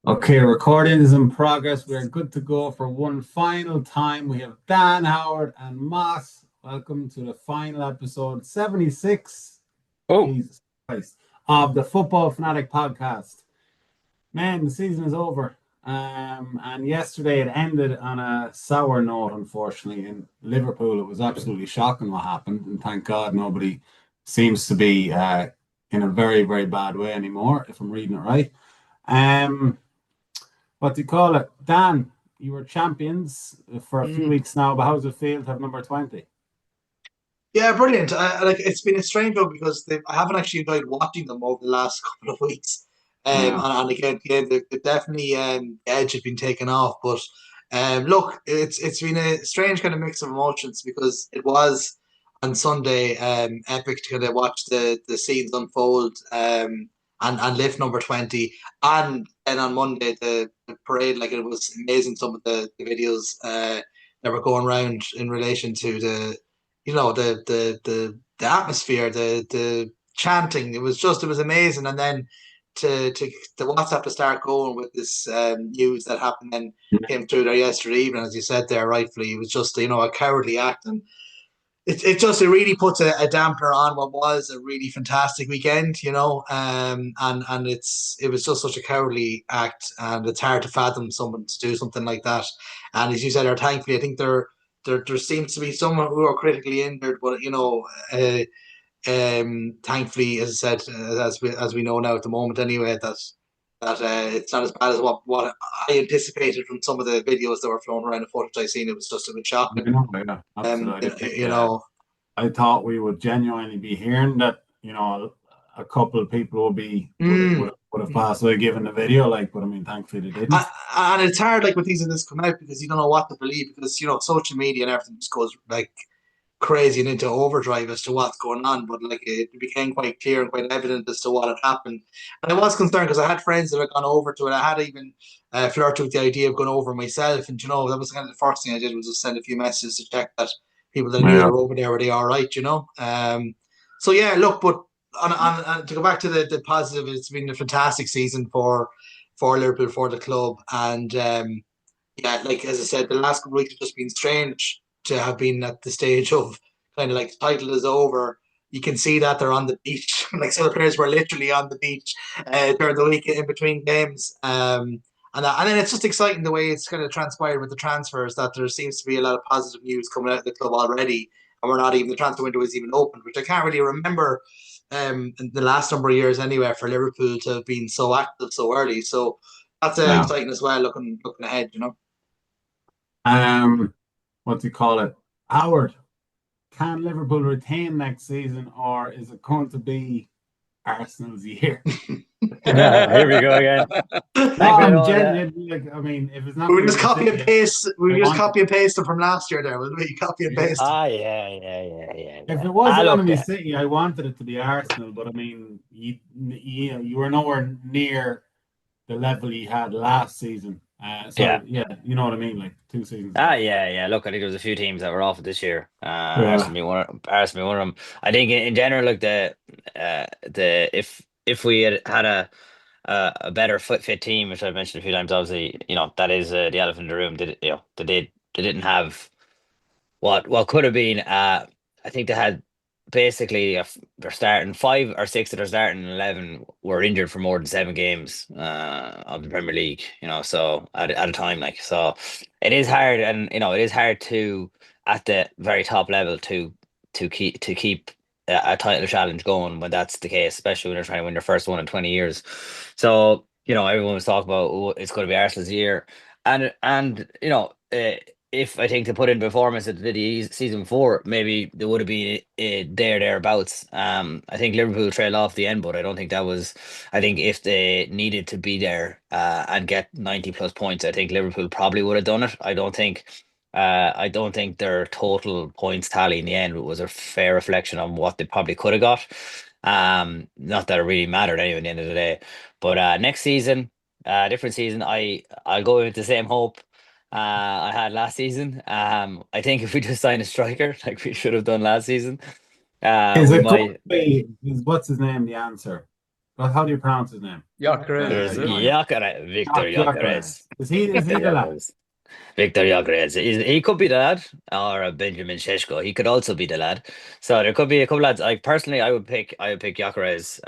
Okay, recording is in progress. We are good to go for one final time. We have Dan, Howard, and Moss. Welcome to the final episode 76. Oh, Jesus Christ. Of the Football Fanatic podcast. Man, the season is over. And yesterday it ended on a sour note, unfortunately. In Liverpool, it was absolutely shocking what happened. And thank God nobody seems to be in a very, very bad way anymore, if I'm reading it right. Um, what do you call it? Dan, you were champions for a few mm. weeks now, but how's it feel to have number 20? Yeah, brilliant. Like it's been a strange one because I haven't actually enjoyed watching them over the last couple of weeks. Yeah. And again, yeah, they definitely the edge has been taken off. But look, it's been a strange kind of mix of emotions because it was on Sunday epic to kind of watch the scenes unfold and lift number 20, and then on Monday the parade, like it was amazing. Some of the videos that were going around in relation to the atmosphere, the chanting. It was amazing. And then to the WhatsApp to start going with this news that happened and came through there yesterday evening, as you said there rightfully, it was just a cowardly act. And it really puts a damper on what was a really fantastic weekend, and it was just such a cowardly act, and it's hard to fathom someone to do something like that. And as you said, are thankfully, I think there seems to be some who are critically injured, but thankfully, as I said, as we know now at the moment, anyway, that it's not as bad as what I anticipated from some of the videos that were flown around, the footage I seen. It was just a bit shocking. Yeah, absolutely. I think You know, I thought we would genuinely be hearing that, a couple of people mm, would have passed away given the video, like, but I mean, thankfully they didn't. and it's hard, like, when things like this come out, because you don't know what to believe, because social media and everything just goes like crazy and into overdrive as to what's going on. But like it became quite clear and quite evident as to what had happened, and I was concerned because I had friends that had gone over to it. I had even flirted with the idea of going over myself, and that was kind of the first thing I did, was just send a few messages to check that people that I knew that Yeah. were over there, were they all right. So yeah, look, but to go back to the positive, it's been a fantastic season for Liverpool, for the club. And yeah, like as I said, the last couple of weeks have just been strange to have been at the stage of kind of like the title is over. You can see that they're on the beach. Like some of the players were literally on the beach during the week in between games. And then it's just exciting the way it's kind of transpired with the transfers, that there seems to be a lot of positive news coming out of the club already. And we're not even, the transfer window is even open, which I can't really remember in the last number of years anyway for Liverpool to have been so active so early. So that's Yeah. exciting as well, looking ahead. Um, what do you call it? Howard, can Liverpool retain next season, or is it going to be Arsenal's year? Here we go again. No, Like we I'm know that. genuinely like, I mean, if it's not We going would to be just Man copy and City, paste. We I would just want it. copy and paste them from last year. There, would we? Copy and Yeah. paste. If Yeah. it wasn't going to Look, be City, I wanted it to be Arsenal, but I mean, you were nowhere near the level you had last season. yeah. Sorry, yeah, you know what I mean, like 2 seasons ago. Yeah. Look, I think there was a few teams that were off it this year. Yeah, Arsenal being one of them. I think in general, like the if we had had a better fit team, which I've mentioned a few times, obviously, that is the elephant in the room. They didn't have what could have been. I think they had basically they're starting five or six of their starting 11 were injured for more than 7 games of the Premier League. So at a time, like, so, it is hard, and it is hard to, at the very top level, to keep a title challenge going when that's the case, especially when they're trying to win their first one in 20 years. So everyone was talking about, oh, it's going to be Arsenal's year, and if I think they put in performance at the season before, maybe they would have been thereabouts. I think Liverpool trailed off the end, but I don't think that was. I think if they needed to be there and get 90 plus points, I think Liverpool probably would have done it. I don't think their total points tally in the end was a fair reflection on what they probably could have got. Not that it really mattered anyway at the end of the day. But next season, different season. I'll go with the same hope I had last season. I think if we just sign a striker like we should have done last season, is we it going to might. be? Is what's his name? The answer. How do you pronounce his name? Gyökeres, is it? Victor Gyökeres. Is he Victor the lad? Gyökeres. Victor Gyökeres. He could be the lad, or Benjamin Šeško. He could also be the lad. So there could be a couple lads. Like personally, I would pick Gyökeres.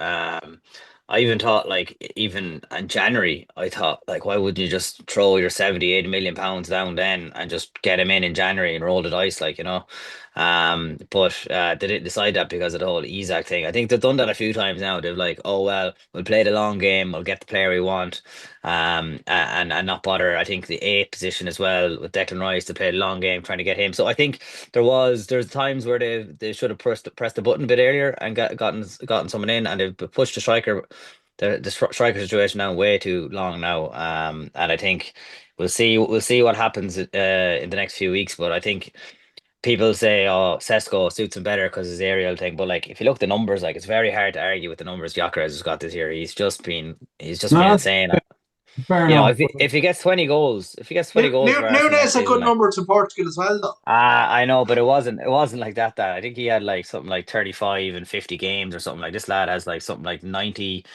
I even thought like even in January, I thought like why wouldn't you just throw your 70, 80 million pounds down then and just get him in January and roll the dice, like, you know. But they didn't decide that because of the whole Isaac thing. I think they've done that a few times now. They've like, oh well, we'll play the long game, we'll get the player we want, and not bother. I think the eighth position as well with Declan Rice to play the long game, trying to get him. So I think there's times where they should have pressed the button a bit earlier and gotten someone in, and they've pushed the striker. The striker situation now way too long now, and I think we'll see what happens in the next few weeks. But I think people say, "Oh, Sesko suits him better because his aerial thing." But like, if you look at the numbers, like it's very hard to argue with the numbers Gyökeres has got this year. He's just No, been that's insane. fair You know, enough. if he gets 20 goals, if he gets 20 goals for Arsenal Nunes next had good season, like, numbers in Portugal as well, though. I know, but it wasn't like that. I think he had like something like 35 and 50 games or something. Like this lad has like something like 90,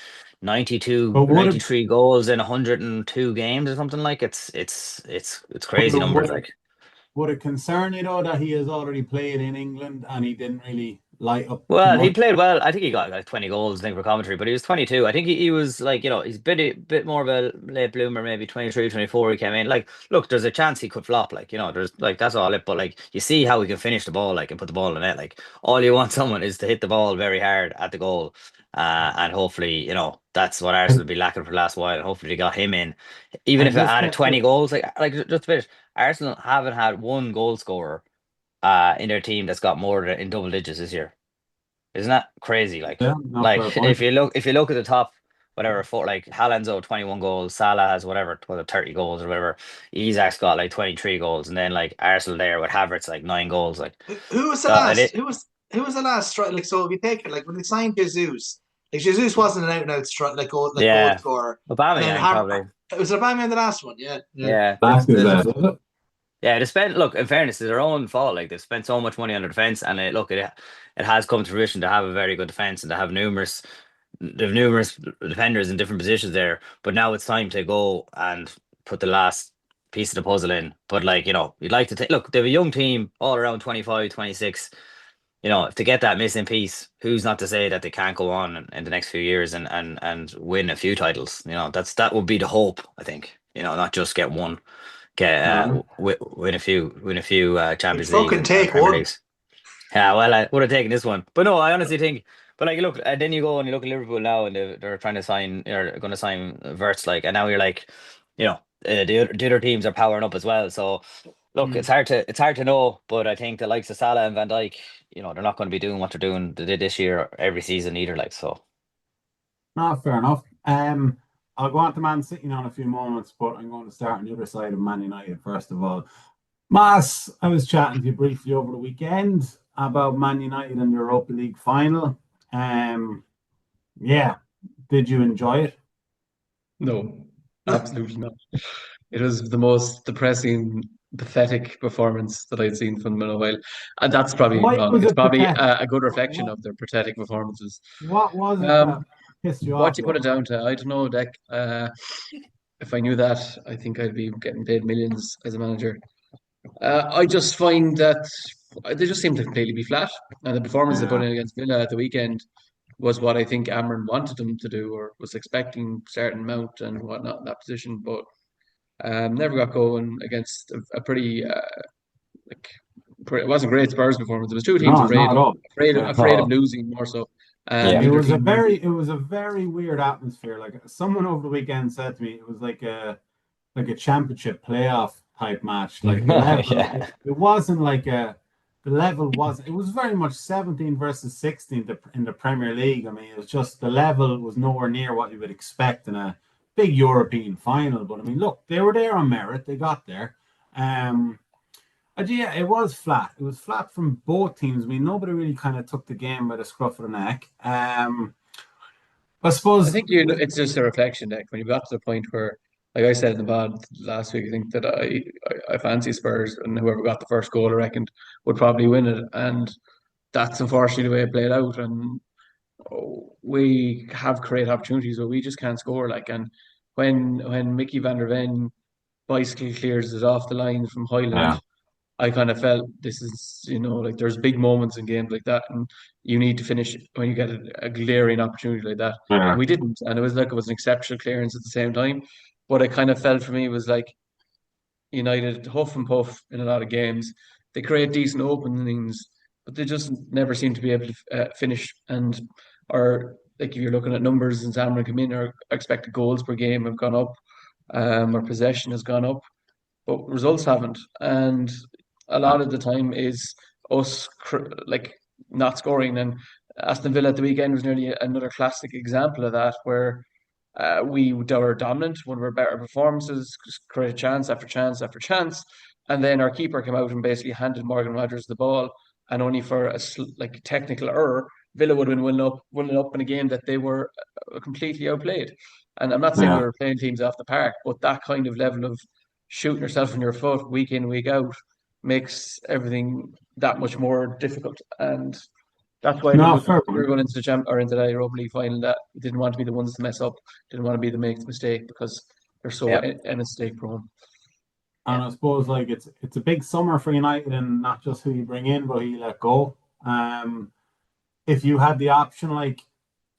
92, But would it 93 goals in 102 games or something. Like it's crazy numbers. Like, would it concern you though that he has already played in England and he didn't really light up too well, he much? played well. I think he got like 20 goals, I think, for commentary, but he was 22. I think he was like, you know, he's bit more of a late bloomer, maybe 23, 24. He came in. Like, look, there's a chance he could flop, like, you know, there's like, that's all it. But like, you see how he can finish the ball, like, and put the ball in the net. Like, all you want someone is to hit the ball very hard at the goal. And hopefully, you know, that's what I, Arsenal will be lacking for the last while. And hopefully they got him in. Even I if it just added get 20 goals, like just to finish, Arsenal haven't had one goal scorer in their team that's got more than in double digits this year. Isn't that crazy? yeah, no fair Like point. if you look at the top, whatever, for like Haaland's 21 goals, Salah has whatever, 30 goals or whatever. Isak's got like 23 goals, and then like Arsenal there with Havertz like 9 goals. Like Who was the that, and last? it, Who was the last strike? Like, so if you take it, like when they signed Jesus, like Jesus wasn't an out and out strike goal yeah, scorer, and then Aubameyang probably, it was Aubameyang the last one, yeah, yeah. yeah. That's is it? Yeah, they spent. Look, in fairness, it's their own fault. Like they've spent so much money on the defense, and it has come to fruition to have a very good defense and to have numerous defenders in different positions there. But now it's time to go and put the last piece of the puzzle in. But like, you know, you'd like to take. Look, they have a young team, all around 25, 26. You know, to get that missing piece, who's not to say that they can't go on in the next few years and win a few titles? You know, that would be the hope. I think. You know, not just get one. Get win a few You'd Champions Leagues fucking and take Premier one. Leagues. Yeah, well, I would have taken this one, but no, I honestly think. But like, look, and then you go and you look at Liverpool now, and they're trying to sign, or going to sign Verts, like, and now you're like, you know, the other teams are powering up as well. So look, Mm. it's hard to know, but I think the likes of Salah and Van Dijk, you know, they're not going to be doing what they did this year every season either. Like, so No, fair enough. I'll go on to Man City now in a few moments, but I'm going to start on the other side of Man United first of all. Mas, I was chatting to you briefly over the weekend about Man United and the Europa League final. Yeah, did you enjoy it? No, absolutely not. It was the most depressing, pathetic performance that I'd seen from them in a while. And that's probably Why wrong. was It's it probably pathetic? a good reflection What, of their pathetic performances. what was it that Um, pissed you what off you put about it it? down to, I don't know, Deck. If I knew that, I think I'd be getting paid millions as a manager. I just find that they just seem to completely be flat. And the performance they put Yeah, in against Villa at the weekend was what I think Amron wanted them to do or was expecting starting Mount and whatnot in that position. But never got going against a pretty like it wasn't great Spurs performance. It was two teams no, not at all. afraid of losing more so, and yeah, It neither was a team really. very weird atmosphere. Like someone over the weekend said to me, it was like a championship playoff type match. Like the level, yeah, it wasn't like the level was. It was very much 17 versus 16 in the Premier League. I mean, it was just the level was nowhere near what you would expect in a big European final. But I mean, look, they were there on merit. They got there. Um, yeah, it was flat. It was flat from both teams. I mean, nobody really kind of took the game by the scruff of the neck. I I suppose think it's just a reflection that when you got to the point where, like I said in the pod last week, I think that I fancy Spurs and whoever got the first goal, I reckoned would probably win it, and that's unfortunately the way it played out. And we have created opportunities, but we just can't score. Like, and when Mickey van der Ven bicycle clears it off the line from Highland, Yeah. I kind of felt this is, like there's big moments in games like that, and you need to finish when you get a glaring opportunity like that. And Yeah. we didn't, and it was an exceptional clearance at the same time. But it kind of felt for me was like United huff and puff in a lot of games. They create decent openings, but they just never seem to be able to finish. And or like if you're looking at numbers since Amran come in, our expected goals per game have gone up, our possession has gone up, but results haven't. And a lot of the time is us like not scoring. And Aston Villa at the weekend was nearly another classic example of that, where we were dominant, one of our better performances, created chance after chance after chance, and then our keeper came out and basically handed Morgan Rogers the ball, and only for a like technical error, Villa would have been winning up in a game that they were completely outplayed. And I'm not saying we Yeah. were playing teams off the park, but that kind of level of shooting yourself in your foot week in, week out makes everything that much more difficult. And that's why I think No, we fair were point. going into the or into the Europa League final, that we didn't want to be the ones to mess up, didn't want to be the make the mistake, because they're so Yeah. mistake prone. And I suppose like it's a big summer for United, and not just who you bring in, but who you let go. If you had the option, like,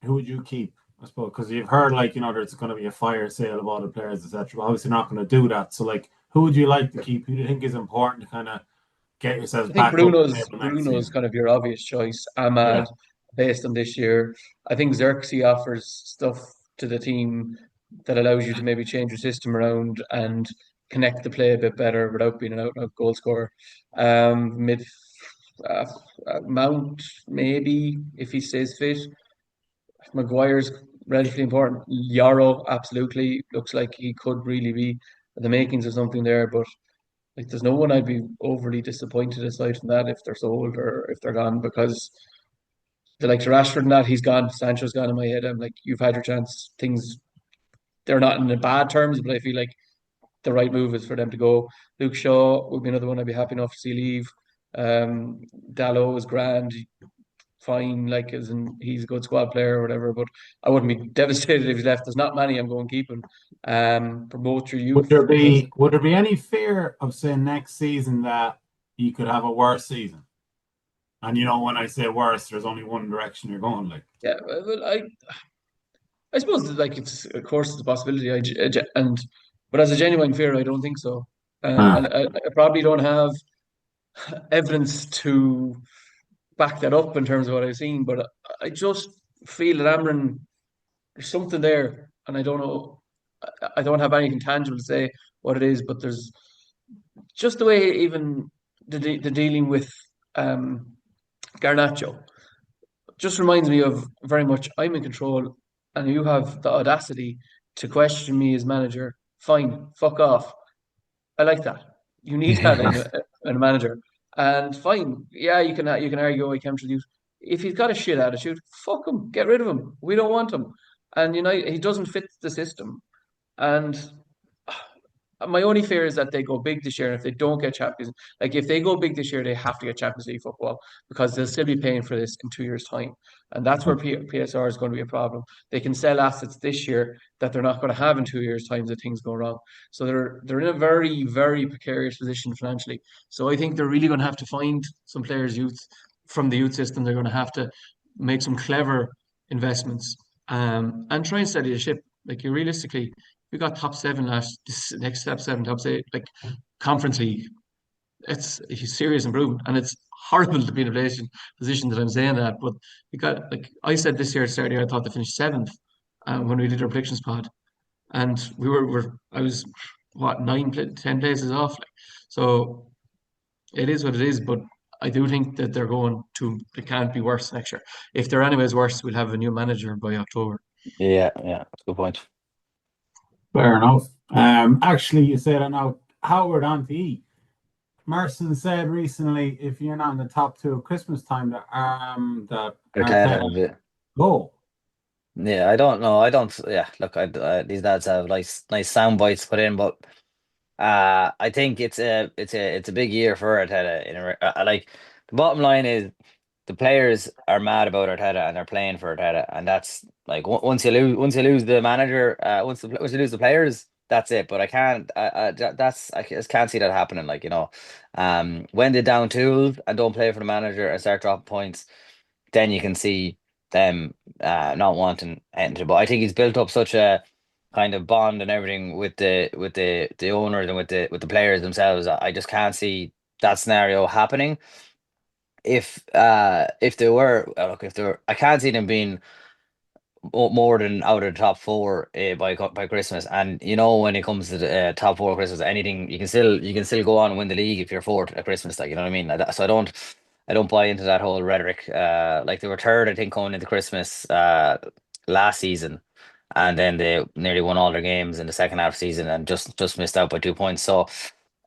who would you keep? I suppose because you've heard like there's going to be a fire sale of all the players, etc. But obviously not going to do that. So like, who would you like to keep? Who do you think is important to kind of get yourselves I think back up the Bruno's table next Bruno's season? kind of your obvious choice. Yeah, Ahmad, based on this year, I think Xerxes offers stuff to the team that allows you to maybe change your system around and connect the play a bit better without being an out-and-out goal scorer. Mid uh, Mount, maybe if he stays fit. Maguire's relatively important. Yarrow absolutely looks like he could really be the makings of something there, but like there's no one I'd be overly disappointed aside from that if they're sold or if they're gone, because the likes of Rashford and that, he's gone, Sancho's gone in my head. I'm like, you've had your chance. Things, they're not in the bad terms, but I feel like the right move is for them to go. Luke Shaw would be another one I'd be happy enough to see leave. Dallo is grand, fine, like as in he's a good squad player or whatever, but I wouldn't be devastated if he left. There's not many I'm going keeping. Promote your would youth, there because be would there be any fear of saying next season that you could have a worse season? And when I say worse, there's only one direction you're going. Like, yeah, well, I suppose that, like it's of course it's a possibility. But as a genuine fear, I don't think so. And ah, I probably don't have evidence to back that up in terms of what I've seen. But I just feel that Amran, there's something there, and I don't know. I don't have anything tangible to say what it is, but there's just the way even the dealing with um, Garnacho just reminds me of very much I'm in control, and you have the audacity to question me as manager. Fine, fuck off. I like that. You need that in a manager. And fine, yeah, you can argue I came to you. If he's got a shit attitude, fuck him, get rid of him. We don't want him. And he doesn't fit the system. And my only fear is that they go big this year. And if they don't get Champions, like if they go big this year, they have to get Champions League football, because they'll still be paying for this in 2 years' time. And that's where PSR is going to be a problem. They can sell assets this year that they're not going to have in 2 years' time if things go wrong. So they're in a very, very precarious position financially. So I think they're really going to have to find some players youth from the youth system. They're going to have to make some clever investments, and try and steady the ship. Like you realistically, we got top seven last this next step seven, top eight, like conference league. It's a serious improvement, and it's horrible to be in a position that I'm saying that. But we got, like I said this year at Saturday, I thought to finish seventh when we did our predictions pod, and were I was what 10 places off. Like, so it is what it is. But I do think that they can't be worse next year. If they're anyways worse, we'll have a new manager by October. Yeah, that's a good point. fair enough. Actually, you said I know Howard on the Merson said recently, if you're not in the top two at Christmas time, that Arteta Arteta a bit. go. Yeah, I don't know. I don't. Yeah, look, these lads have nice sound bites put in, but I think it's a big year for Arteta. Like the bottom line is the players are mad about Arteta and they're playing for Arteta, and that's like once you lose the manager, once you lose the players, that's it. But I can't, I just can't see that happening. Like, when they're down tools and don't play for the manager and start dropping points, then you can see them not wanting anything. But I think he's built up such a kind of bond and everything with the owners and with the players themselves. I just can't see that scenario happening. If they were look, if they were, I can't see them being more than out of the top four by Christmas. And when it comes to the top four Christmas, anything you can still go on and win the league if you're fourth at Christmas. Like, you know what I mean? So I don't buy into that whole rhetoric. Like, they were third, I think, going into Christmas last season, and then they nearly won all their games in the second half of the season and just missed out by 2 points. So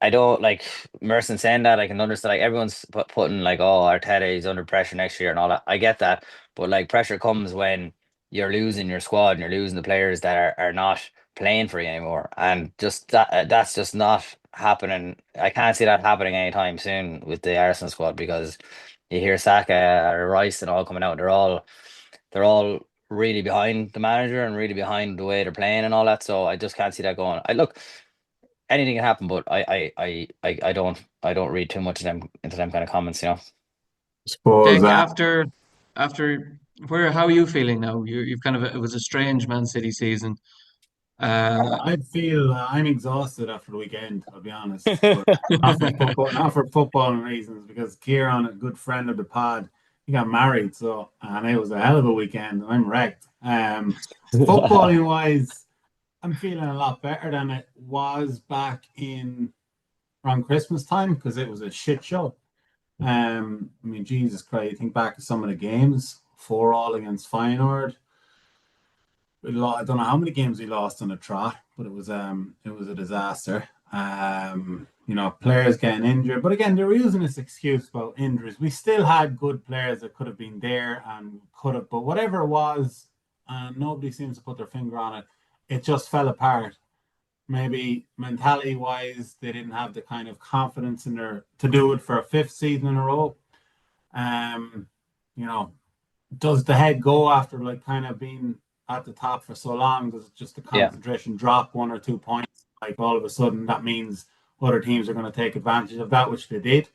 I don't like Merson saying that. I can understand, like, everyone's putting like, oh, Arteta is under pressure next year and all that. I get that, but like, pressure comes when you're losing your squad and you're losing the players that are not playing for you anymore, and just that's just not happening. I can't see that happening anytime soon with the Arsenal squad, because you hear Saka or Rice and all coming out. They're all really behind the manager and really behind the way they're playing and all that. So I just can't see that going. I look, anything can happen, but I don't read too much of them into them kind of comments. Suppose Dick, after how are you feeling now? You've kind of it was a strange Man City season. I feel I'm exhausted after the weekend, I'll be honest. But not for footballing reasons, because Kieran, a good friend of the pod, he got married, and it was a hell of a weekend, and I'm wrecked. Footballing wise, I'm feeling a lot better than it was back in around Christmas time, because it was a shit show. I mean, Jesus Christ, think back to some of the games, 4-4 against Feyenoord. I don't know how many games we lost on the trot, but it was a disaster. Players getting injured, but again, they were using this excuse about injuries. We still had good players that could have been there and could have, but whatever it was, and nobody seems to put their finger on it. It just fell apart. Maybe mentality wise, they didn't have the kind of confidence in their to do it for a fifth season in a row. Um, you know, does the head go after like kind of being at the top for so long? Does just the Yeah, concentration drop 1 or 2 points? Like, all of a sudden, that means other teams are going to take advantage of that, which they did.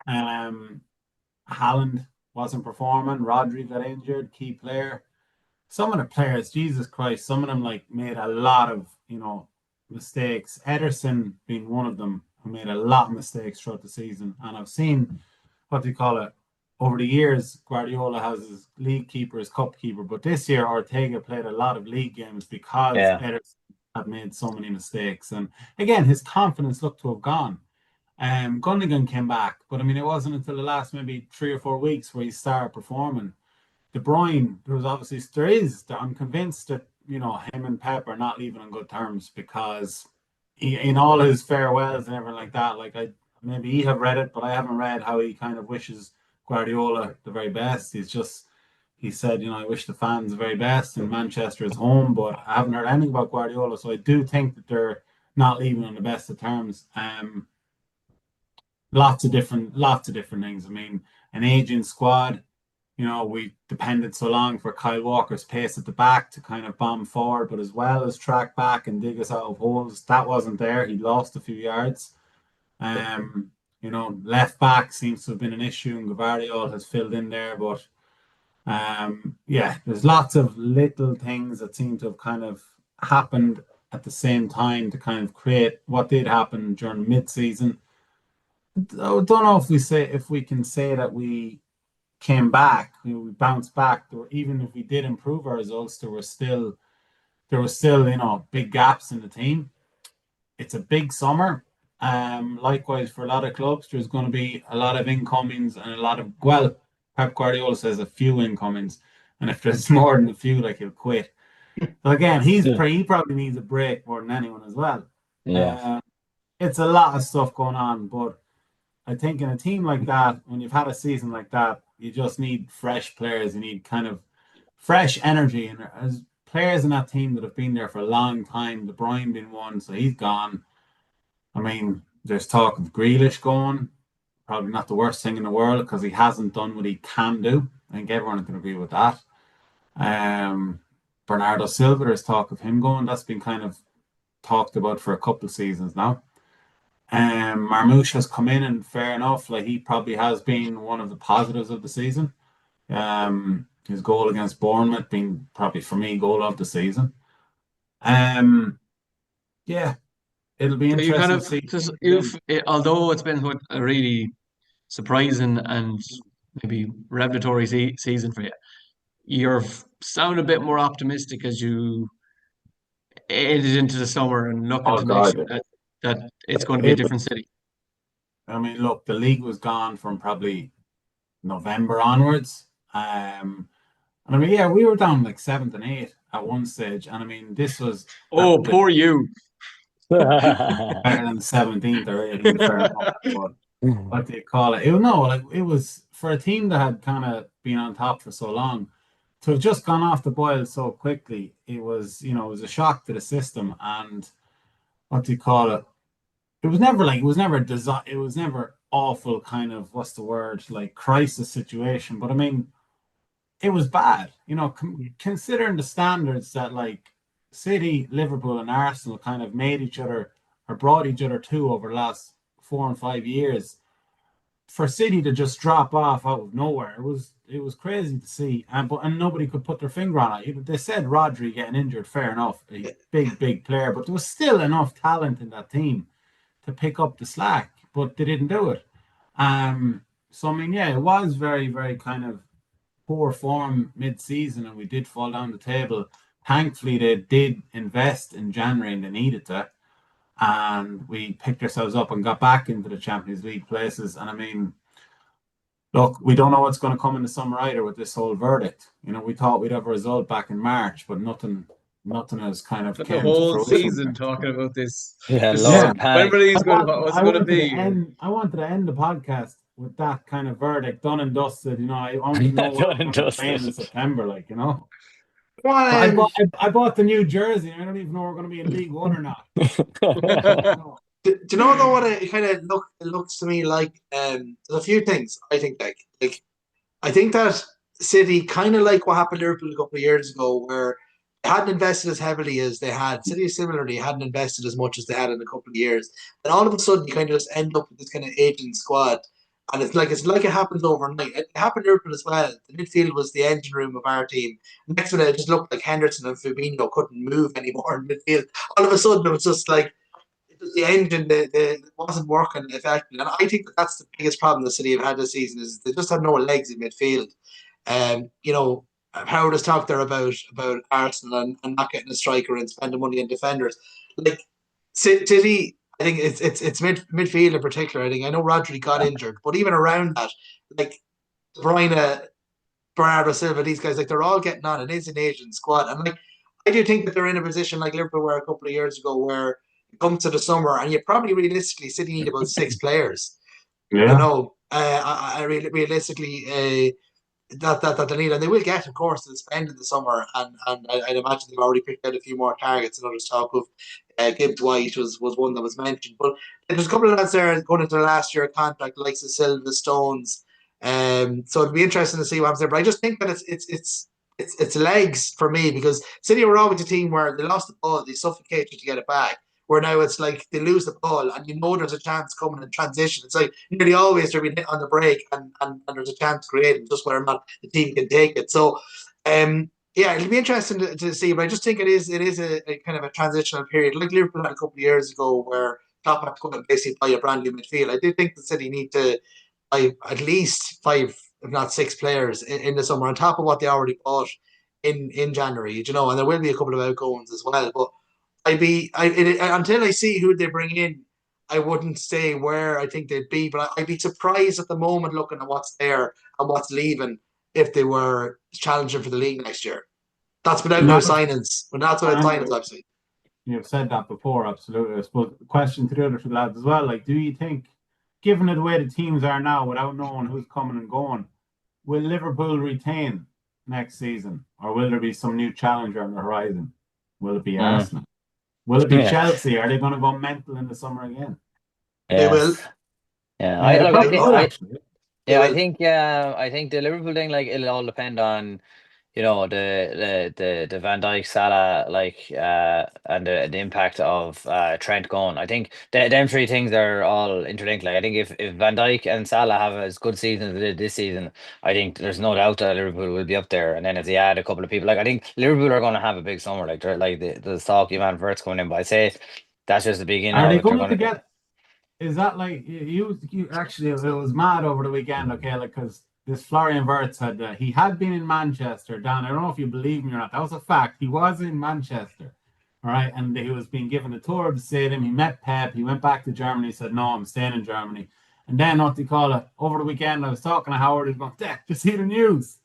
Um, Haaland wasn't performing. Rodri got injured, key player. Some of the players, Jesus Christ, some of them like made a lot of mistakes. Ederson being one of them, who made a lot of mistakes throughout the season. And I've seen, what do you call it? Over the years, Guardiola has his league keeper, his cup keeper, but this year Ortega played a lot of league games because yeah, Ederson had made so many mistakes. And again, his confidence looked to have gone. Gundogan came back, but I mean, it wasn't until the last maybe 3 or 4 weeks where he started performing. De Bruyne, I'm convinced that him and Pep are not leaving on good terms, because in all his farewells and everything like that, like, I maybe you have read it, but I haven't read how he kind of wishes Guardiola the very best. He said, I wish the fans the very best, and Manchester is home, but I haven't heard anything about Guardiola, so I do think that they're not leaving on the best of terms. Lots of different things. I mean, an aging squad. We depended so long for Kyle Walker's pace at the back to kind of bomb forward, but as well as track back and dig us out of holes. That wasn't there. He lost a few yards. Left back seems to have been an issue, and Gavardiol has filled in there. But yeah, there's lots of little things that seem to have kind of happened at the same time to kind of create what did happen during mid-season. I don't know if we can say that we came back, we bounced back. Even if we did improve our results, there was still big gaps in the team. It's a big summer. Likewise for a lot of clubs, there's going to be a lot of incomings and a lot of, well, Pep Guardiola says a few incomings, and if there's more than a few, like, he'll quit. So again, he probably needs a break more than anyone as well. yeah, Uh, it's a lot of stuff going on, but I think in a team like that, when you've had a season like that, you just need fresh players. You need kind of fresh energy. And as players in that team that have been there for a long time, De Bruyne being one, so he's gone. I mean, there's talk of Grealish going. probably not the worst thing in the world because he hasn't done what he can do. I think everyone can agree with that. Bernardo Silva, there's talk of him going. That's been kind of talked about for a couple of seasons now. Marmoush has come in, and fair enough, like he probably has been one of the positives of the season. His goal against Bournemouth being probably for me goal of the season. Yeah, it'll be So you kind interesting of to see. just although it's been a really surprising and maybe revelatory season for you, you're sound a bit more optimistic as you edge into the summer and look Oh into next year God, that it's going to be a it, different city. I mean, look, the league was gone from probably November onwards. And I mean, yeah, we were down like seventh and eighth at one stage, and I mean, this was Oh, with poor you. better than the 17th or 18th, fair enough. But what do you call it? No, like it was for a team that had kind of been on top for so long to have just gone off the boil so quickly. It was, it was a shock to the system. And what do you call it? It was never like it was never awful kind of what's the word like crisis situation. But I mean, it was bad. Considering the standards that like City, Liverpool, and Arsenal kind of made each other or brought each other to over the last 4 and 5 years. For City to just drop off out of nowhere, it was crazy to see, and nobody could put their finger on it. They said Rodri getting injured, fair enough, a big player, but there was still enough talent in that team to pick up the slack, but they didn't do it. So I mean, yeah, it was very, very kind of poor form mid-season, and we did fall down the table. Thankfully, they did invest in January, and they needed to, and we picked ourselves up and got back into the Champions League places. And I mean, look, we don't know what's going to come in the summer either with this whole verdict. We thought we'd have a result back in March, but nothing has kind of But the came to whole fruition. season talking about this. Yeah, This lower Yeah, when panic. everything's going. What's it going to be? I wanted to end the podcast with that kind of verdict done and dusted. I want to know what Done we're and going to be playing in dusted. September. Well, But I bought the new jersey. I don't even know we're going to be in League One or not. No. do you know though what it kind of looks to me like? There's a few things I think like I think that City kind of like what happened to Liverpool a couple of years ago, where they hadn't invested as heavily as they had. City similarly hadn't invested as much as they had in a couple of years, and all of a sudden you kind of just end up with this kind of aging squad. And it's like it happens overnight. It happened to Liverpool as well. The midfield was the engine room of our team. Next minute, it just looked like Henderson and Fabinho couldn't move anymore in midfield. All of a sudden, it was just like the engine it wasn't working effectively. And I think that's the biggest problem the City have had this season is they just have no legs in midfield. Howard has talked there about Arsenal and not getting a striker and spending money on defenders. Like City, I think it's midfield in particular. I think I know Rodri got injured, but even around that, like De Bruyne, Bernardo Silva, these guys, like they're all getting on. It is an Asian squad, and like I do think that they're in a position like Liverpool were a couple of years ago, where it comes to the summer, and you probably realistically City need about 6 players. Yeah. Realistically, that they need, and they will get, of course, to spend in the summer, and I'd imagine they've already picked out a few more targets. And others talk of Gibbs White was one that was mentioned, but there's a couple of lads there going into the last year contract, like the Silva Stones. So it'd be interesting to see what happens there. But I just think that it's legs for me, because City were always a team where they lost the ball, they suffocated to get it back. Where now it's like they lose the ball and there's a chance coming in transition. It's like nearly always they're being hit on the break and there's a chance created, just whether or not the team can take it. So yeah, it'll be interesting to see, but I just think it is a kind of a transitional period, like Liverpool had a couple of years ago, where Klopp had to go and basically buy a brand new midfield. I do think the City need to buy at least 5, if not 6 players in the summer, on top of what they already bought in January, and there will be a couple of outgoings as well. But until I see who they bring in, I wouldn't say where I think they'd be, but I'd be surprised at the moment looking at what's there and what's leaving if they were challenging for the league next year. That's without no signings, but that's without signings, I've seen. You've said that before, absolutely. I suppose question to the other two lads as well, like, do you think, given the way the teams are now, without knowing who's coming and going, will Liverpool retain next season, or will there be some new challenger on the horizon? Will it be Arsenal? Will it be Chelsea? Are they going to go mental in the summer again? They will. Yes. Yeah, Yeah, I they look. probably will actually. They Yeah, will. I think the Liverpool thing, like, it'll all depend on, the Van Dijk, Salah, like, and the impact of Trent going. I think them three things are all interlinked. Like, I think if Van Dijk and Salah have as good seasons as they did this season, I think there's no doubt that Liverpool will be up there. And then if they add a couple of people, like, I think Liverpool are going to have a big summer. Like, they're like the talk, Ivan Vert's coming in, but I say that's just the beginning Are of they it. They're going to going to. get? Is that like you actually? It was mad over the weekend. Okay, like because this Florian Wirtz had he had been in Manchester. Dan, I don't know if you believe me or not. That was a fact. He was in Manchester, all right, and he was being given a tour of the stadium. He met Pep. He went back to Germany. He said, "No, I'm staying in Germany." And then what do you call it? Over the weekend, I was talking to Howard. He's going, "Dad, you see the news?"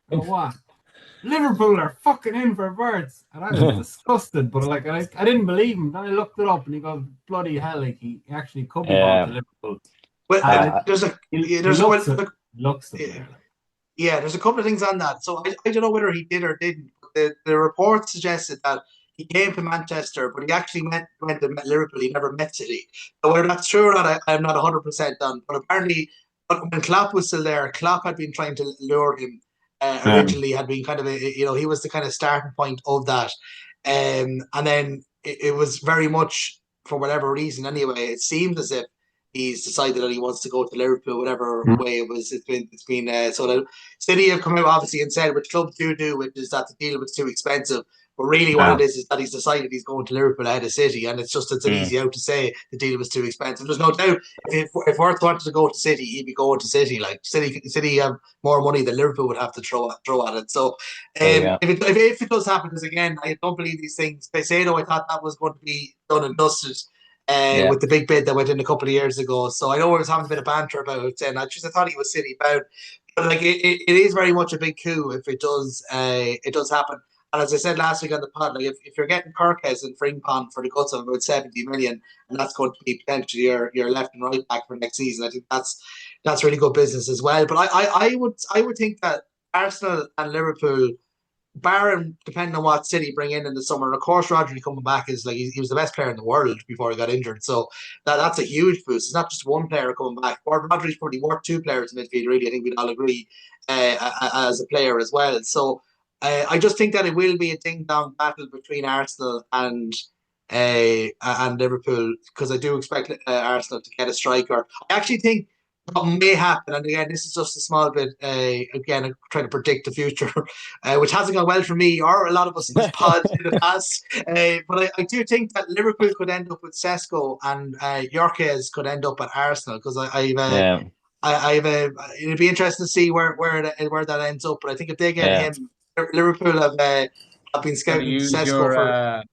I go, "What?" Liverpool are fucking in for Birds. And I was disgusted, but like I didn't believe him. Then I looked it up and he goes, bloody hell, like he actually could be going to Yeah, Liverpool. Well, And I, there's a he there's a well, looks it. look, Looks it there. Like. yeah, there's a couple of things on that. So I don't know whether he did or didn't. The report suggested that he came to Manchester, but he actually went to Liverpool. He never met City. But whether that's true or not, I'm not 100% on. But apparently, when Klopp was still there, Klopp had been trying to lure him. yeah, Originally, had been kind of he was the kind of starting point of that, and then it was very much for whatever reason. Anyway, it seemed as if he's decided that he wants to go to Liverpool, whatever way it was. It's been so that City have come out obviously and said, which clubs do, which is that the deal was too expensive. But really, what yeah, it is that he's decided he's going to Liverpool ahead of City, and it's an mm, easy out to say the deal was too expensive. There's no doubt if Worth wanted to go to City, he'd be going to City. Like City have more money than Liverpool would have to throw at it. So, there you go. if it does happen, because again, I don't believe these things. They say though, I thought that was going to be done and dusted Yeah, with the big bid that went in a couple of years ago. So I know I was having a bit of banter about it, and I thought he was City bound. But like it is very much a big coup if it does happen. And as I said last week on the pod, like if you're getting Kirkes and Frimpong for the guts of about 70 million, and that's going to be potentially your left and right back for next season, I think that's really good business as well. But I would think that Arsenal and Liverpool, barring depending on what City bring in the summer, and of course Rodri coming back is like he was the best player in the world before he got injured, so that's a huge boost. It's not just one player coming back. Rodri's probably worth two players in midfield. Really, I think we'd all agree as a player as well. So I just think that it will be a ding-dong battle between Arsenal and Liverpool because I do expect Arsenal to get a striker. I actually think what may happen, and again, this is just a small bit. Again, I'm trying to predict the future, which hasn't gone well for me or a lot of us in this pod in the past. But I do think that Liverpool could end up with Sesko and Yorkes could end up at Arsenal because yeah, I've it'd be interesting to see where that ends up. But I think if they get yeah, him, Liverpool have been Got to scouting use Sesko your for.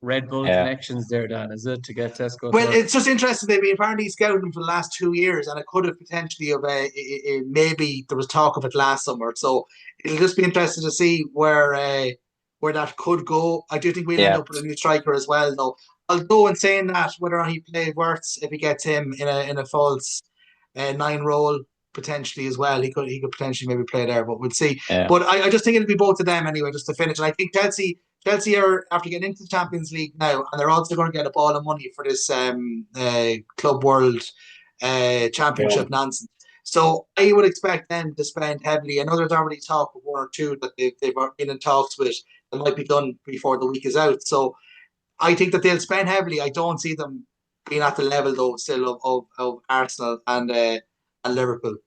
Red Bull yeah, connections there, Dan, is it, to get Tesco to Well, work? it's just interesting. They've been apparently scouting him for the last 2 years, and it could have potentially of maybe there was talk of it last summer. So it'll just be interesting to see where that could go. I do think we'll end yeah, up with a new striker as well, though. Although in saying that, whether or not he plays Wirtz, if he gets him in a false nine role potentially as well, he could potentially maybe play there, but we'll see. yeah, But I just think it'll be both of them anyway, just to finish. And I think Chelsea are after getting into the Champions League now, and they're also going to get a ball of money for this Club World yeah, Championship nonsense. So I would expect them to spend heavily. I know there's already talk of one or two that they've been in talks with that might be done before the week is out. So I think that they'll spend heavily. I don't see them being at the level though still of Arsenal and Liverpool.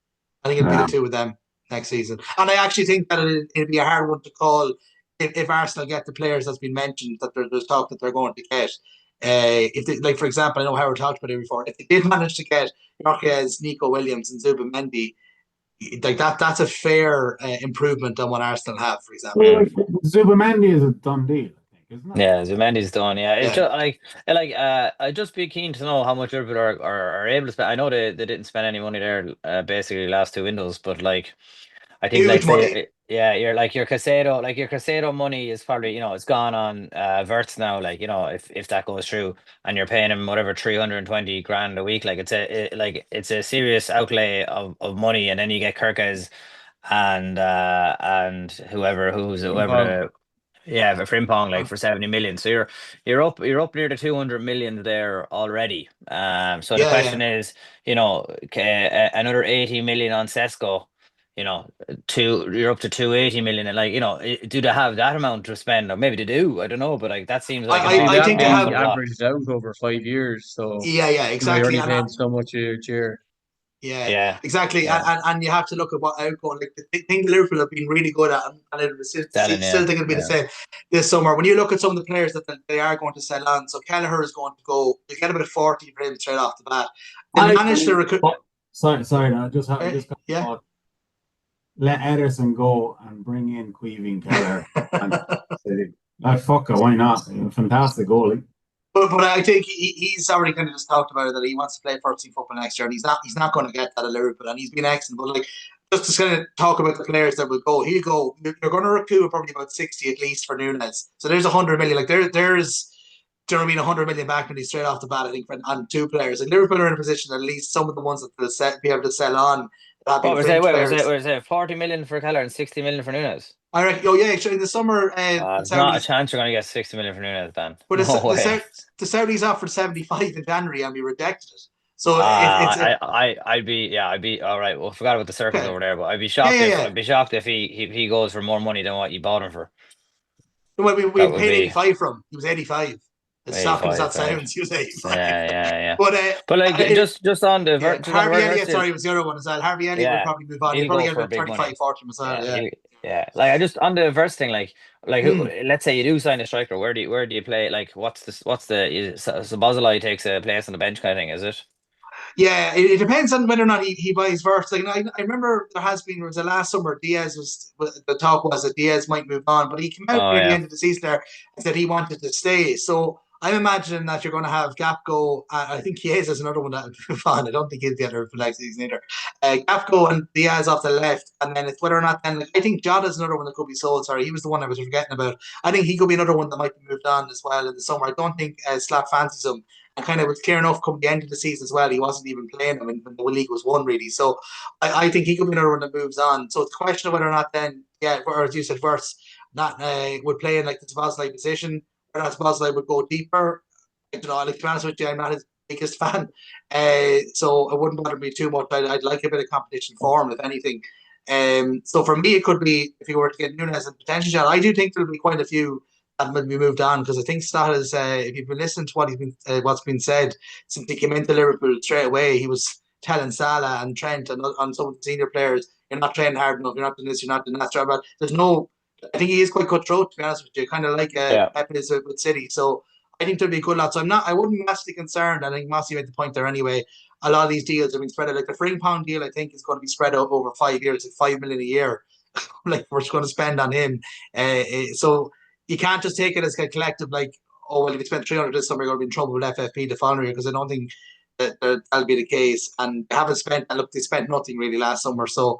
I think it'll be the yeah, two of them next season. And I actually think that it'll be a hard one to call if Arsenal get the players that's been mentioned that there's talk that they're going to get. If they, like for example, I know Howard talked about it before. If they did manage to get Yorkes, Nico Williams, and Zubimendi, like that's a fair improvement on what Arsenal have, for example. Well, mm. like, Zubamendi is a done deal, I think, isn't it? Yeah, Zumendi's done. Yeah, it's Yeah, just like I'd just be keen to know how much Liverpool are able to spend. I know they didn't spend any money there, basically last two windows, but like I think, like, huge money. say, yeah, your Casado money is probably, it's gone on Verts now. Like, if that goes through and you're paying him whatever 320 grand a week, like it's a serious outlay of money, and then you get Kirkes and whoever Frimpong. Yeah, for Frimpong, like for 70 million. So you're up near the 200 million there already. So the Yeah, yeah. question is, another 80 million on Sesko, you're up to 280 million, and like, do they have that amount to spend? Or maybe they do, I don't know, but like that seems like I, See, I, I that'd think they an have. awful be lot. averaged out over 5 years. So, Yeah, yeah, you're exactly. only And paying so much each year. yeah, Yeah, exactly. yeah. And you have to look at what outgoing. Like the thing Liverpool have been really good at, and it was Selling, still yeah, think it'll be the yeah. same this summer. When you look at some of the players that they are going to sell on, so Kelleher is going to go. You get about 40 for him straight off the bat. They I managed to recruit. sorry, no, I just got Yeah. thought. Let Ederson go and bring in Queeving Keller and City. Like fuck it, why not? Fantastic goalie. But I think he's already kind of just talked about it that he wants to play first team football next year, and he's not going to get that at Liverpool, and he's been excellent. But like just to kind of talk about the players that will go, he'll go. You're going to recoup probably about 60 at least for Nunes. So there's 100 million. Like there's. Do you know what I mean? 100 million back money straight off the bat, I think, on two players. Like Liverpool are in a position at least some of the ones that they'll be able to sell on that have What been was it? fringe Wait, was it players. 40 million for Keller and 60 million for Nunes? I reckon. Oh yeah, actually in the summer, the There's not a Saudis, chance you're going to get 60 million for Nunes, Dan. but No way. The Saudis offered 75 in January, and we rejected it. So it's I'd be all right. Well, forgot about the circles okay. over there, but I'd be Yeah, shocked yeah, if yeah. he goes for more money than what you bought him for. Well, we That would paid be 85 from. He was 85. As shocking as 85, that right? sounds, he was 85. Yeah, yeah, yeah. But But like just on the yeah, Harvey vertical Elliott, still, sorry, was the other one as well. Harvey Elliott will yeah, probably move on. He'll he'll probably go get for about big 35, money. 40 as well. Yeah, Yeah. like I just on the verse thing, like Mm. let's say you do sign a striker, where do you play? Like what's the is so Bozzolai takes a place on the bench kind of thing, is it? Yeah, it depends on whether or not he buys Verts. Like, I remember there was a last summer, the talk was that Diaz might move on, but he came out Oh near the yeah, end of the season there and said he wanted to stay. So I'm imagining that you're going to have Gapco. I think Chiesa is another one that would move on. I don't think he'll get her for next season either. Gapco and Diaz off the left, and then it's whether or not then. Like, I think Jota's another one that could be sold. Sorry, he was the one I was forgetting about. I think he could be another one that might be moved on as well in the summer. I don't think Slap fancies him, and kind of was clear enough come the end of the season as well. He wasn't even playing them when the league was won, really. So I think he could be another one that moves on. So it's a question of whether or not then, yeah, or as you said, Verts not would play in like the Tabasli position, or not Tabasli would go deeper. I don't know. Like, to be honest with you, I'm not his biggest fan, so it wouldn't bother me too much. I'd like a bit of competition for him, if anything. So for me, it could be if you were to get Nunes and potential shot. I do think there'll be quite a few that might be moved on because I think Stott is. If you've been listening to what's been said since he came into Liverpool straight away, he was telling Salah and Trent and some of the senior players, "You're not training hard enough. You're not doing this. You're not doing that." But there's no. I think he is quite cutthroat, to be honest with you, kind of like yeah, Pep is with City. So I think there'll be a good lot. So I wouldn't be massively concerned. I think Mossy made the point there anyway. A lot of these deals have been spread out. Like the Frimpong deal, I think is going to be spread out over 5 years, like 5 million a year. Like we're just going to spend on him. So you can't just take it as a collective, like, oh well, if you spend 300 this summer, you're going to be in trouble with FFP the following year, because I don't think that'll be the case. And they haven't spent. And look, they spent nothing really last summer, so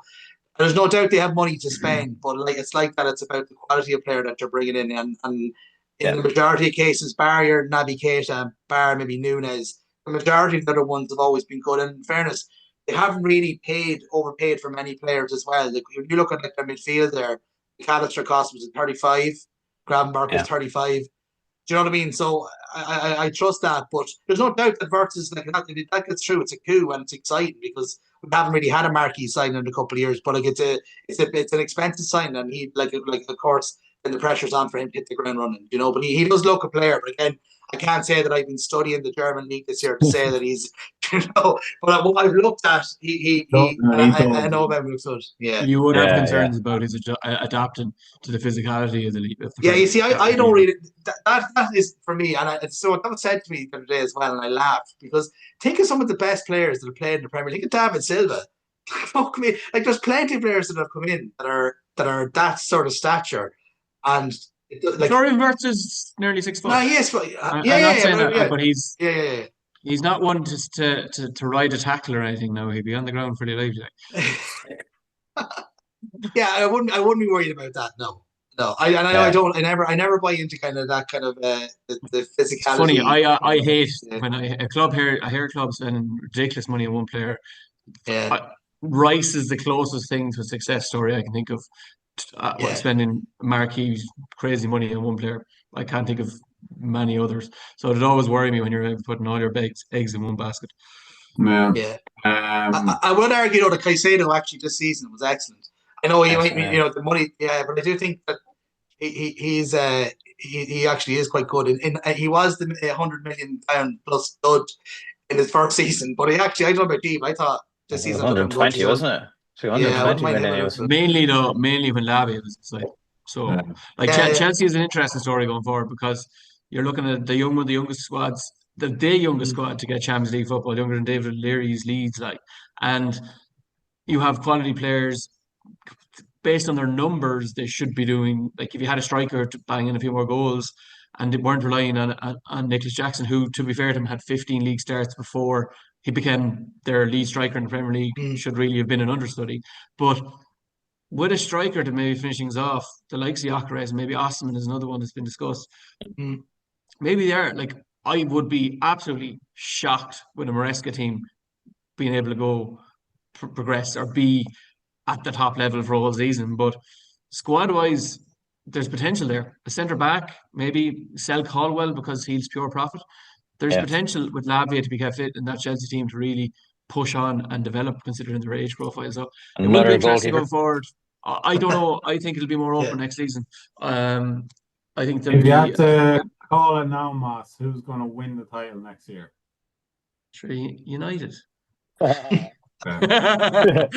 there's no doubt they have money to spend, but like it's like that. It's about the quality of player that you're bringing in, and in yeah, the majority of cases, bar your Naby Keita, bar maybe Nunes, the majority of the other ones have always been good. And in fairness, they haven't really overpaid for many players as well. Like, when you look at like their midfield there, McAllister cost was 35, Gravenberg was yeah, 35. Do you know what I mean? So I trust that, but there's no doubt that Verts is like if that gets through, it's a coup and it's exciting because we haven't really had a marquee signing in a couple of years. But like it's an expensive sign, and he like of course then the pressure's on for him to hit the ground running, But he does look a player. But again, I can't say that I've been studying the German league this year to say that he's But what I've looked at, No, he no, and he I does. know about him looks good. Yeah. You would have yeah, yeah, concerns about his adapting to the physicality of the Yeah, you see, I Premier don't League. really that is for me, and so that was said to me the other day as well, and I laughed because think of some of the best players that have played in the Premier League. Look at David Silva. Fuck me, like there's plenty of players that have come in that are that sort of stature, and like Florian Wirtz is nearly 6 foot. no, yes, but yeah, I'm yeah, not yeah, saying but, that, yeah, but he's yeah, yeah, he's not one to ride a tackle or anything. No, he'd be on the ground for the life. yeah. Yeah, I wouldn't be worried about that. No, no. I yeah. don't. I never buy into kind of that kind of the It's funny. physicality. I hate Yeah, when I hear clubs spending ridiculous money on one player. yeah. I, Rice is the closest thing to a success story I can think of Yeah. spending marquee crazy money on one player. I can't think of many others. So it'd always worry me when you're putting all your eggs in one basket. Yeah. Yeah. Um, I would argue though that Caicedo actually this season was excellent. I know he might be, Excellent. you know, the money, yeah, but I do think that he actually is quite good. He was the £100 million plus stud in his first season, but he actually, I don't know about Deep. I thought It this was season under him good. 120, wasn't it? Yeah, I wouldn't 320 mind him million a he little was. bit. Mainly when Lavia was inside. So yeah. like Yeah, yeah. Chelsea is an interesting story going forward because you're looking at the youngest squads, the youngest squad to get Champions League football, younger than David Leary's Leeds, like, and you have quality players based on their numbers. They should be doing like if you had a striker to bang in a few more goals, and they weren't relying on Nicholas Jackson, who, to be fair to him, had 15 league starts before he became their lead striker in the Premier League. Mm. Should really have been an understudy, but with a striker to maybe finish things off, the likes of Gyökeres and maybe Osimhen is another one that's been discussed. Mm. Maybe they're like, I would be absolutely shocked with a Maresca team being able to go progress or be at the top level for a whole season. But squad wise, there's potential there. A centre back, maybe sell Caldwell because he's pure profit. There's Yeah. potential with Lavia to be kept fit in that Chelsea team to really push on and develop considering their age profile. So it will be Another interesting goalkeeper. going forward. I don't know. I think it'll be more open Yeah. next season. I think there'll If you be had to call it now, Moss, who's going to win the title next year? United. Fair enough.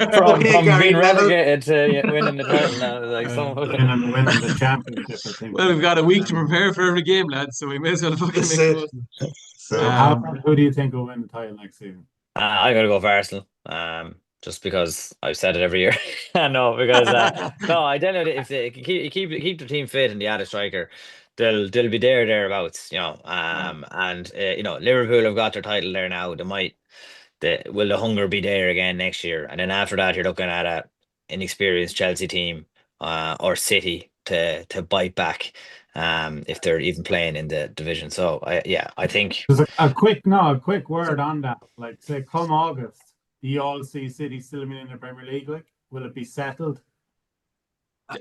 Okay, From Gary being Neville. relegated to winning the title now, like some fucking. Winning the championship, I think. Well, we've got a week to prepare for every game, lads, so we may as well fucking That's make the it. most. So, who do you think will win the title next season? I gotta go for Arsenal. Just because I've said it every year. No, because no, I don't know if they keep the team fit and they add a striker, they'll be thereabouts, you know. And you know, Liverpool have got their title there now. They might. Will the hunger be there again next year? And then after that, you're looking at a inexperienced Chelsea team, or City to bite back, if they're even playing in the division. So I think. Just a quick word on that. Like, say, come August, do you all see City still being in the Premier League? Like, will it be settled?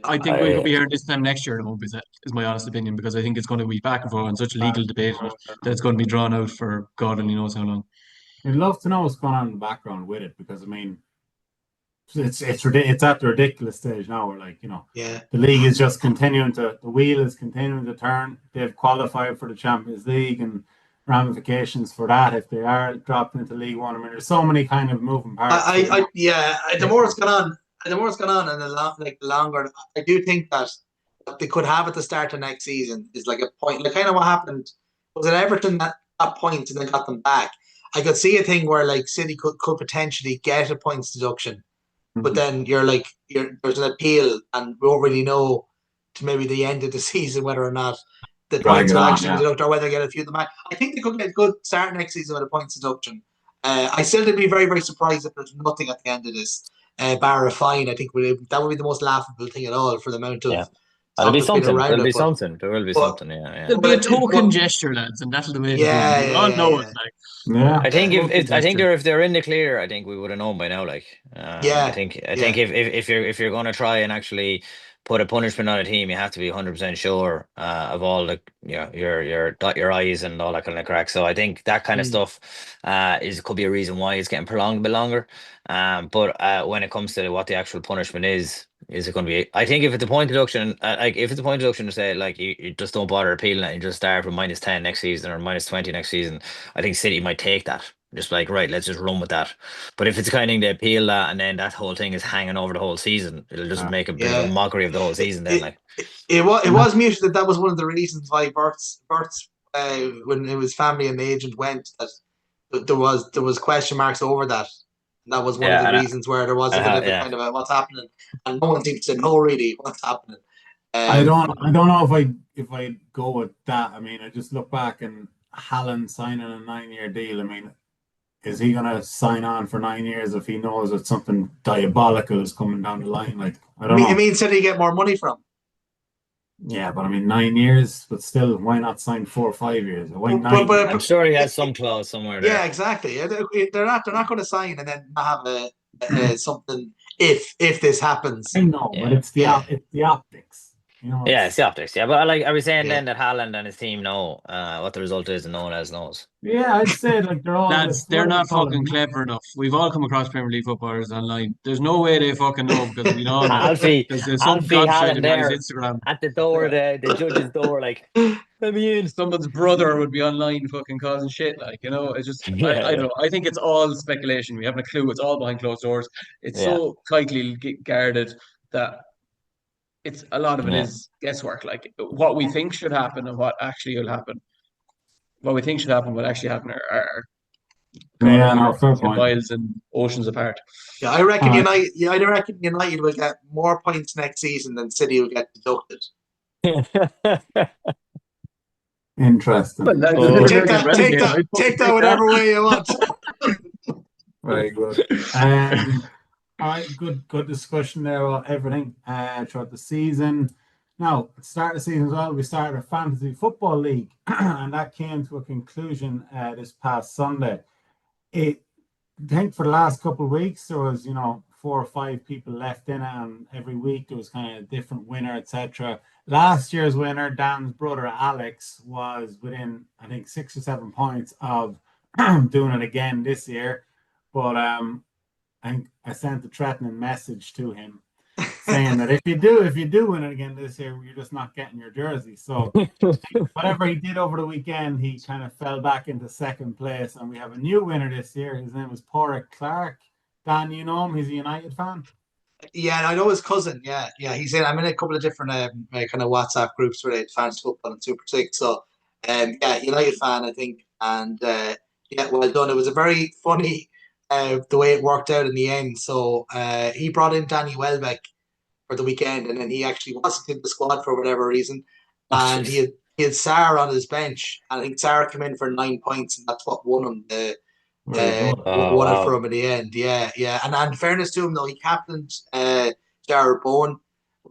I think we could be here this time next year. It won't be set, is my honest opinion, because I think it's going to be back and forth and such a legal debate in it that it's going to be drawn out for God only knows how long. I'd love to know what's going on in the background with it, because I mean, it's at the ridiculous stage now where, like, you know, Yeah. the league is just the wheel is continuing to turn. They've qualified for the Champions League and ramifications for that if they are dropped into League One. I mean, there's so many kind of moving parts. The more it's gone on, and the longer, I do think that what they could have at the start of next season is like a point, like kind of what happened was it Everton at that point and then got them back. I could see a thing where like City could potentially get a points deduction, but then there's an appeal, and we don't really know to maybe the end of the season whether or not the points will actually be deducted or whether they get a few of them back. I think they could get a good start next season with a points deduction. I still would be very, very surprised if there's nothing at the end of this, bar a fine. I think that would be the most laughable thing at all for the amount of There'll be talk that's been something. around There'll it. be something. There will be something. Yeah. There'll be a token gesture, lads, and that'll the way it'll be. We all know it. Like, Yeah. I think token gesture. if they're in the clear, I think we would have known by now. Like, I think if you're going to try and actually put a punishment on a team, you have to be 100% sure of all the your dot your I's and all that kind of crack. So I think that kind of stuff could be a reason why it's getting prolonged a bit longer. But when it comes to what the actual punishment is it going to be? I think if it's a point deduction, to say like you just don't bother appealing it, you just start from -10 next season or -20 next season. I think City might take that. Just like, right, let's just run with that. But if it's kind of they appeal that and then that whole thing is hanging over the whole season, it'll just make a bit of a mockery of the whole season. It was muted that was one of the reasons why Bert's when his family and the agent went, that there was question marks over that. And that was one of the reasons where there was a bit of a kind of a what's happening, and no one seems to know really what's happening. I don't know if I go with that. I mean, I just look back and Haaland signing a 9-year deal. I mean, is he going to sign on for 9 years if he knows that something diabolical is coming down the line? Like, I don't know. It means that he get more money from. Yeah, but I mean, 9 years, but still, why not sign 4 or 5 years? Why 9 years? I'm sure he has some clause somewhere there. Yeah, exactly. They're not going to sign and then not have something if this happens. I know, but it's the optics. You know, Yeah, it's the optics. Yeah, but like, are we saying Yeah. then that Haaland and his team know what the result is and no one else knows? yeah, I'd say like they're all Lads, this. they're What do they not call fucking it? clever enough. We've all come across Premier League footballers online. There's no way they fucking know because we all know. Alfie, There's some Alfie gobshite Haaland in guy's there Instagram. at the door, the judge's door, like, let me in. Someone's brother would be online fucking causing shit. Like, you know, it's just, I Yeah, don't know. I think it's all speculation. We haven't a clue. It's all behind closed doors. It's yeah, so tightly guarded that it's a lot of it yeah. is guesswork. Like, what we think should happen and what actually will happen. What we think should happen, what actually happen are God Yeah, only no, knows, fair fucking point. miles and oceans apart. Yeah, I reckon Uh, United. Yeah, I reckon United will get more points next season than City will get deducted. Interesting. Well, Oh, they're getting relegated. I'd Take fucking that take that. whatever way you want. Very good. All right, good discussion there about everything throughout the season. Now, at the start of the season as well, we started a fantasy football league, and that came to a conclusion this past Sunday. I think for the last couple of weeks, there was, 4 or 5 people left in it, and every week there was kind of a different winner, etc. Last year's winner, Dan's brother Alex, was within, I think, 6 or 7 points of doing it again this year. But I think I sent a threatening message to him saying that if you do win it again this year, you're just not getting your jersey. So whatever he did over the weekend, he kind of fell back into second place, and we have a new winner this year. His name is Porrick Clark. Dan, you know him? He's a United fan. Yeah, and I know his cousin. Yeah, he's in. I'm in a couple of different kind of WhatsApp groups related to fans football and Super Six. So, yeah, United fan, I think, and yeah, well done. It was a very funny the way it worked out in the end. So, he brought in Danny Welbeck for the weekend, and then he actually wasn't in the squad for whatever reason, oh, and jeez. he had Sarah on his bench, and I think Sarah came in for 9 points, and that's what won him the Very good. Oh, won it for wow. him in the end. Yeah. And in fairness to him, though, he captained Jared Bowen,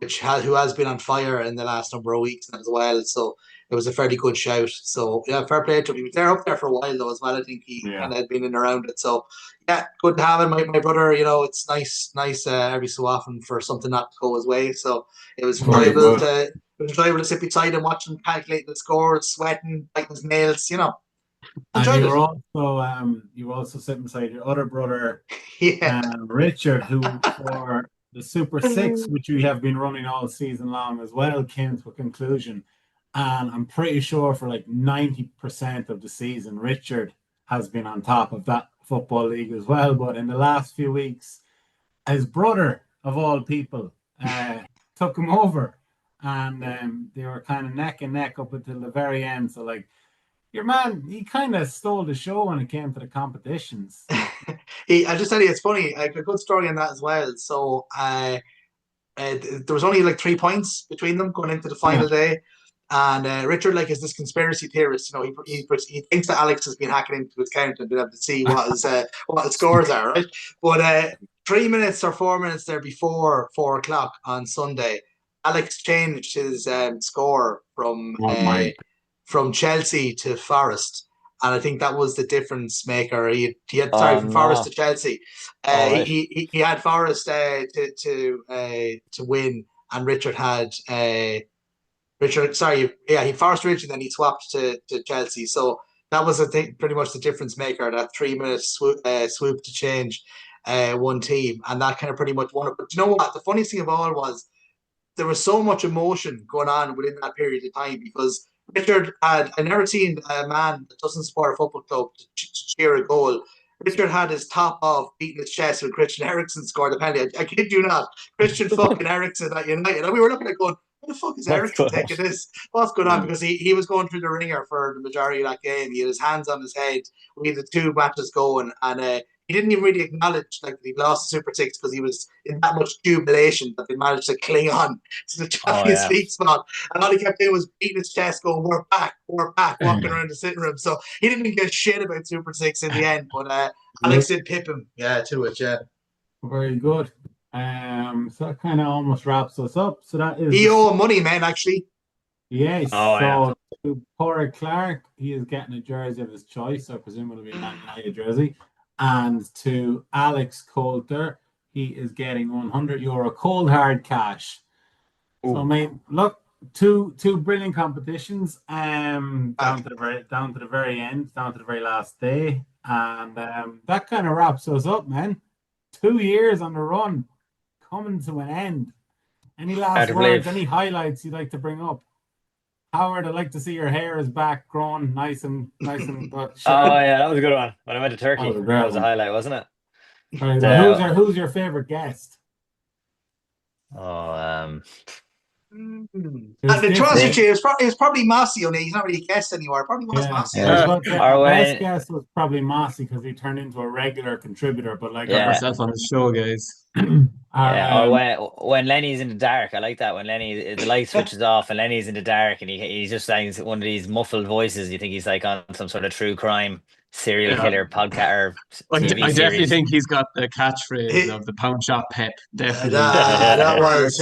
who has been on fire in the last number of weeks as well. So it was a fairly good shout. So yeah, fair play to him. He was there up there for a while though as well. I think he Yeah. kind of had been in and around it. So yeah, good to have him. My brother, it's nice every so often for something not to go his way. So it was Very enjoyable good. to sit beside him, watching him calculating the scores, sweating, biting his nails. And Enjoyed you were also sitting beside your other brother, it. Yeah. Richard, who for the Super Six, which we have been running all season long as well, came to a conclusion. And I'm pretty sure for like 90% of the season, Richard has been on top of that football league as well. But in the last few weeks, his brother, of all people, took him over. And they were kind of neck and neck up until the very end. So, like, your man, he kind of stole the show when it came to the competitions. I just tell you, it's funny. Like a good story on that as well. So, there was only like 3 points between them going into the Yeah. final day, and Richard, like, is this conspiracy theorist. He thinks that Alex has been hacking into his account and been able to see what his scores are, right? But 3 minutes or 4 minutes there before 4 o'clock on Sunday, Alex changed his score Oh my. from Chelsea to Forest. And I think that was the difference maker. He had Oh, from Forest no. to Chelsea. All right. He had Forest to win, and Richard had Richard. Sorry, yeah, he Forest Richard, then he swapped to Chelsea. So that was, I think, pretty much the difference maker. That 3 minute swoop to change one team, and that kind of pretty much won it. But you know what? The funniest thing of all was there was so much emotion going on within that period of time because Richard had, I never seen a man that doesn't support a football club to cheer a goal. Richard had his top off, beating his chest when Christian Eriksen scored the penalty. I kid you not. Christian fucking Eriksen at United. And we were looking at going, what the fuck is What's Eriksen going on? taking this? What's going on? Yeah. Because he was going through the ringer for the majority of that game. He had his hands on his head. We had the 2 matches going, and he didn't even really acknowledge like that he lost the Super Six because he was in that much jubilation that they managed to cling on to the Oh, Champions yeah. League spot. And all he kept doing was beating his chest, going, we're back, walking around the sitting room. So he didn't even give a shit about Super Six in the end. But Alex did pip him, to it, yeah. Very good. So that kind of almost wraps us up. So that is He owe him money, man, actually. yes. Oh, yeah. So to Porrick Clark, he is getting a jersey of his choice. I presume it'll be a Man United jersey. And to Alex Coulter, he is getting €100 cold hard cash. So, Ooh. mate, look, two brilliant competitions. Down to the very end, down to the very last day, and that kind of wraps us up, man. 2 years on the run, coming to an end. Any Hard last to words? believe. Any highlights you'd like to bring up? Howard, I'd like to see your hair is back, grown, nice and Oh yeah, that was a good one. When I went to Turkey, That was a that great was a one. highlight, wasn't it? Very The- good. Who's your favorite guest? Oh, And There's the trust different. you, it was probably Mossy only. He's not really a guest anymore. Probably was Yeah, Mossy. I was Yeah. about to say, Or our when- best guest was probably Mossy because he turned into a regular contributor. But like, Yeah. Myself on the show, guys. Yeah, or when Lenny's in the dark, I like that. When the light switches off and Lenny's in the dark and he's just saying one of these muffled voices. You think he's like on some sort of true crime serial Yeah. killer podcast or TV I definitely series. think he's got the catchphrase of the pound shop pep. Definitely. that was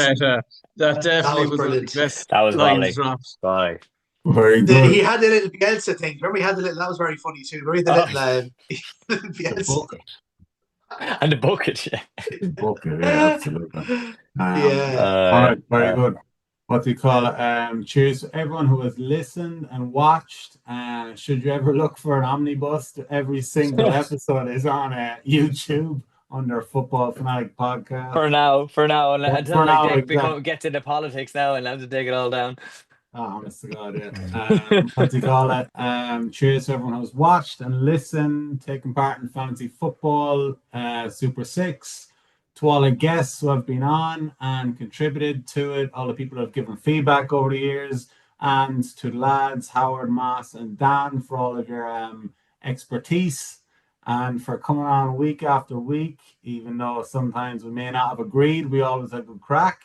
That definitely was was one of brilliant. the best That was lines quality. dropped. Quality. very good. he had the little Bielsa thing. Remember, he had the little. That was very funny too. Remember the little The Bielsa. bucket. And the bucket. Yeah. The bucket, yeah, absolutely. Yeah. All right, very good. What do you call it? Cheers to everyone who has listened and watched. Should you ever look for an omnibus, every single episode is on YouTube under Football Fanatic Podcast. For now, until now, like Dick exactly. gets into politics now and have to take it all down. Oh, honest to God, yeah. What do you call it? Cheers to everyone who's watched and listened, taken part in fantasy football, Super Six. To all the guests who have been on and contributed to it, all the people who have given feedback over the years, and to the lads, Howard, Moss, and Dan, for all of your expertise and for coming on week after week, even though sometimes we may not have agreed, we always had good crack.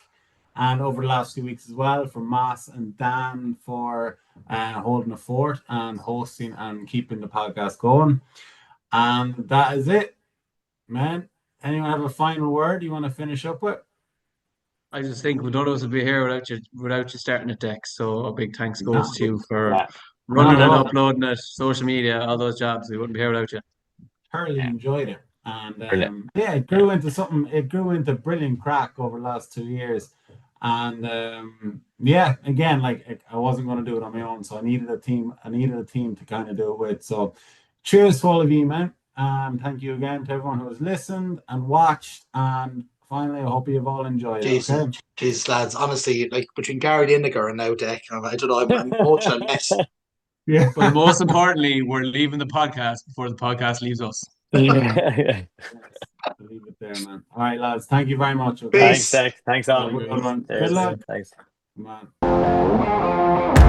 And over the last few weeks as well, for Moss and Dan for holding the fort and hosting and keeping the podcast going. And that is it, man. Anyone have a final word you want to finish up with? I just think none of us would be here without you starting a deck. So a big thanks goes to you for Yeah. running No, it, no. uploading it, social media, all those jobs. We wouldn't be here without you. Thoroughly Yeah. enjoyed it. And Brilliant. yeah, it grew into something. It grew into brilliant crack over the last 2 years. And yeah, again, like I wasn't going to do it on my own, so I needed a team. I needed a team to kind of do it with. So, cheers to all of you, man. Thank you again to everyone who has listened and watched. And finally, I hope you've all enjoyed it. Okay. Jeez, lads, honestly, like between Gary Lineker and now Deck, I don't know, I'm an emotional mess. Yeah. But most importantly, we're leaving the podcast before the podcast leaves us. Yeah. I'll leave it there, man. All right, lads. Thank you very much. Okay. Peace. Thanks, Dex. Thanks all. Good one. Cheers. Good luck. Thanks. Come on.